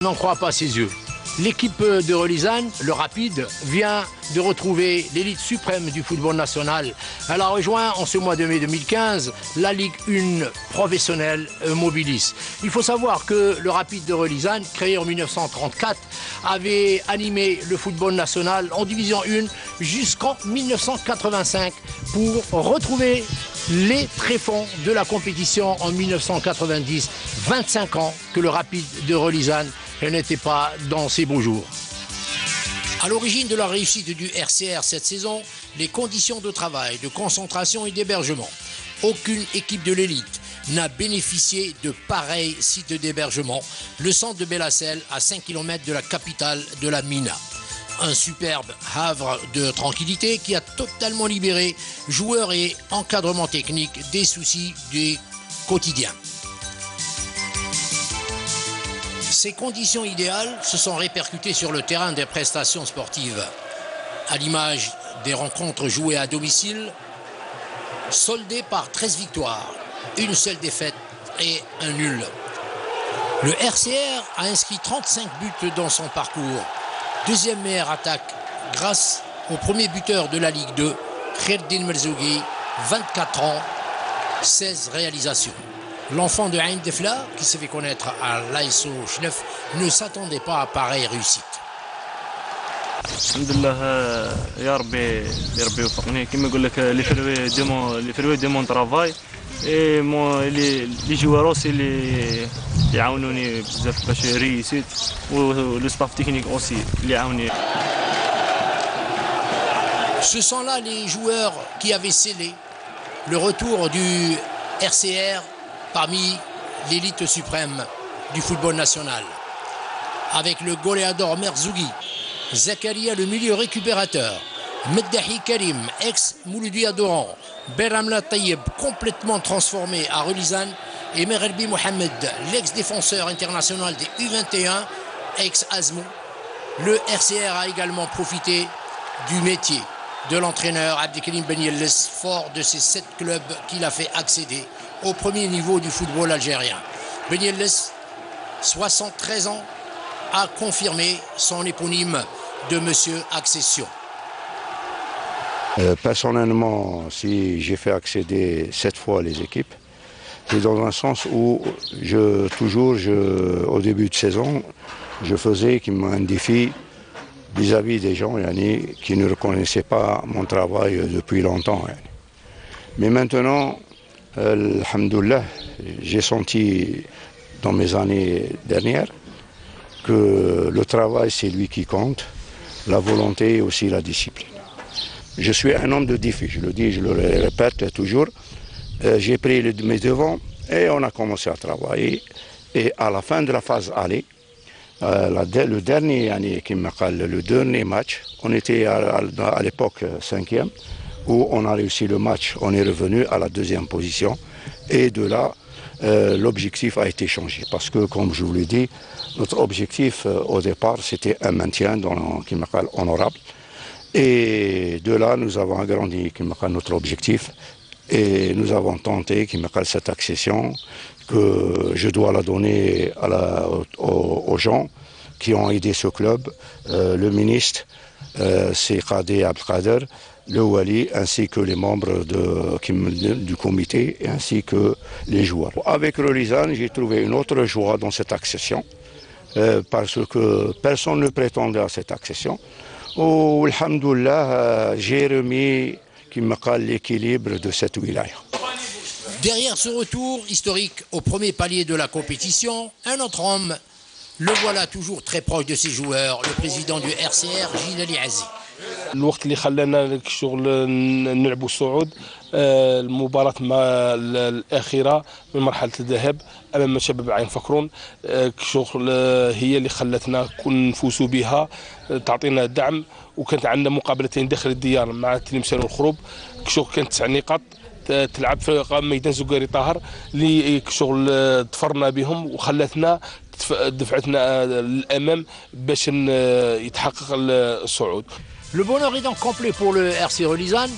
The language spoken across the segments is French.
n'en croit pas ses yeux. L'équipe de Relizane, le Rapide, vient de retrouver l'élite suprême du football national. Elle a rejoint en ce mois de mai 2015 la Ligue 1 professionnelle Mobilis. Il faut savoir que le Rapide de Relizane, créé en 1934, avait animé le football national en division 1 jusqu'en 1985 pour retrouver les tréfonds de la compétition en 1990. 25 ans que le Rapide de Relizane n'était pas dans ses beaux jours. À l'origine de la réussite du RCR cette saison, les conditions de travail, de concentration et d'hébergement. Aucune équipe de l'élite n'a bénéficié de pareils sites d'hébergement. Le centre de Belacel, à 5 km de la capitale de la Mina. Un superbe havre de tranquillité qui a totalement libéré joueurs et encadrement technique des soucis du quotidien. Ces conditions idéales se sont répercutées sur le terrain des prestations sportives, à l'image des rencontres jouées à domicile, soldées par 13 victoires, une seule défaite et un nul. Le RCR a inscrit 35 buts dans son parcours, deuxième meilleure attaque grâce au premier buteur de la Ligue 2, Khaireddine Merzougui, 24 ans, 16 réalisations. L'enfant de Ain Defla, qui s'est fait connaître à l'ASO Chnef, ne s'attendait pas à pareille réussite. Alhamdulillah, ya Rabbi يوفقني كما يقول لك لي فروي دي مون ترافاي اي لي جوار اوسي اللي يعاونوني بزاف باش ريسيت ولو ستاف تكنيك اوسي اللي يعاونني. Ce sont là les joueurs qui avaient scellé le retour du RCR parmi l'élite suprême du football national. Avec le goléador Merzougui, Zakaria le milieu récupérateur, Meddahi Karim, ex-Mouloudi Adoran, Beramla Taïeb complètement transformé à Relizane et Merelbi Mohamed, l'ex-défenseur international des U21, ex-Azmou. Le RCR a également profité du métier de l'entraîneur Abdelkarim Ben Yelles, fort de ces 7 clubs qu'il a fait accéder au premier niveau du football algérien. Ben Yelles, 73 ans, a confirmé son éponyme de Monsieur Accession. Personnellement, si j'ai fait accéder 7 fois les équipes, c'est dans un sens où au début de saison, je faisais un défi vis-à-vis des gens qui ne reconnaissaient pas mon travail depuis longtemps. Mais maintenant, alhamdoulilah, j'ai senti dans mes années dernières que le travail c'est lui qui compte, la volonté et aussi la discipline. Je suis un homme de défi, je le dis, je le répète toujours. J'ai pris mes devants et on a commencé à travailler. Et à la fin de la phase aller, le dernier match, on était à l'époque 5e, où on a réussi le match, on est revenu à la 2e position. Et de là, l'objectif a été changé. Parce que, comme je vous l'ai dit, notre objectif au départ, c'était un maintien honorable. Et de là, nous avons agrandi notre objectif. Et nous avons tenté cette accession, que je dois la donner aux gens qui ont aidé ce club, le ministre, c'est Khadi Abdelkader, le Wali, ainsi que les membres du comité, ainsi que les joueurs. Avec Relizane, j'ai trouvé une autre joie dans cette accession, parce que personne ne prétendait à cette accession. Oh, alhamdoulilah, j'ai remis l'équilibre de cette wilaya. Derrière ce retour historique au premier palier de la compétition, un autre homme, le voilà toujours très proche de ses joueurs, le président du RCR, Gilles Ali Azi. الوقت اللي خلانا الشغل نلعبوا الصعود المباراة الأخيرة من مرحلة الذهاب أمام شباب عين فكرون الشغل هي اللي خلتنا نفوزوا بها تعطينا دعم وكانت عندنا مقابلتين داخل الديار مع تلمسان والخروب الشغل كانت 9 نقاط تلعب في ميدان زقاري طاهر اللي شغل ظفرنا بهم وخلتنا دفعتنا للأمام باش يتحقق الصعود. Le bonheur est donc complet pour le RC Relizane.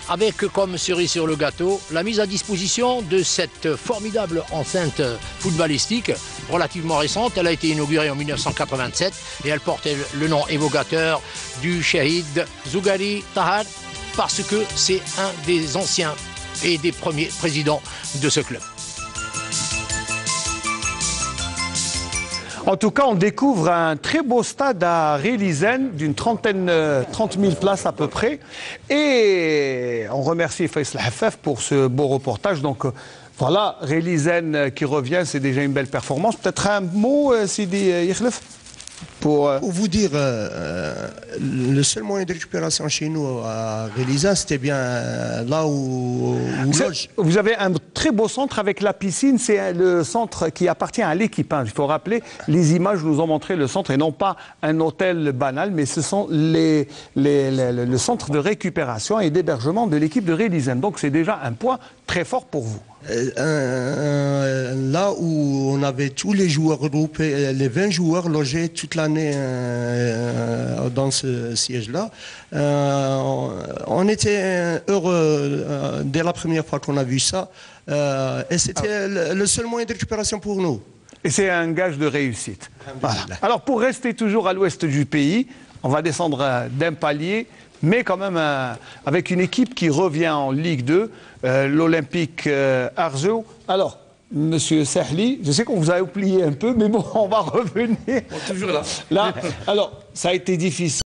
avec comme cerise sur le gâteau la mise à disposition de cette formidable enceinte footballistique relativement récente. Elle a été inaugurée en 1987 et elle portait le nom évocateur du Shahid Zougari Tahar parce que c'est un des anciens et des premiers présidents de ce club. En tout cas, on découvre un très beau stade à Rélizen d'une 30 000 places à peu près. Et on remercie Faisal Hafaf pour ce beau reportage. Donc voilà, Rélizen qui revient, c'est déjà une belle performance. Peut-être un mot, Sidi Yekhlef pour vous dire, le seul moyen de récupération chez nous à Rélizen, c'était bien là où loge. Vous avez un très beau centre avec la piscine, c'est le centre qui appartient à l'équipe. Il faut rappeler, les images nous ont montré le centre et non pas un hôtel banal, mais ce sont le centre de récupération et d'hébergement de l'équipe de Rélizen. Donc c'est déjà un point très fort pour vous. Là où on avait tous les joueurs regroupés, les 20 joueurs logés toute l'année dans ce siège-là, on était heureux dès la première fois qu'on a vu ça, et c'était le seul moyen de récupération pour nous. Et c'est un gage de réussite. Voilà. Alors pour rester toujours à l'ouest du pays, on va descendre d'un palier, mais quand même avec une équipe qui revient en Ligue 2, l'Olympique Arzew. Alors, Monsieur Sahli, je sais qu'on vous a oublié un peu, mais bon, on va revenir. Toujours là. Là, alors, ça a été difficile.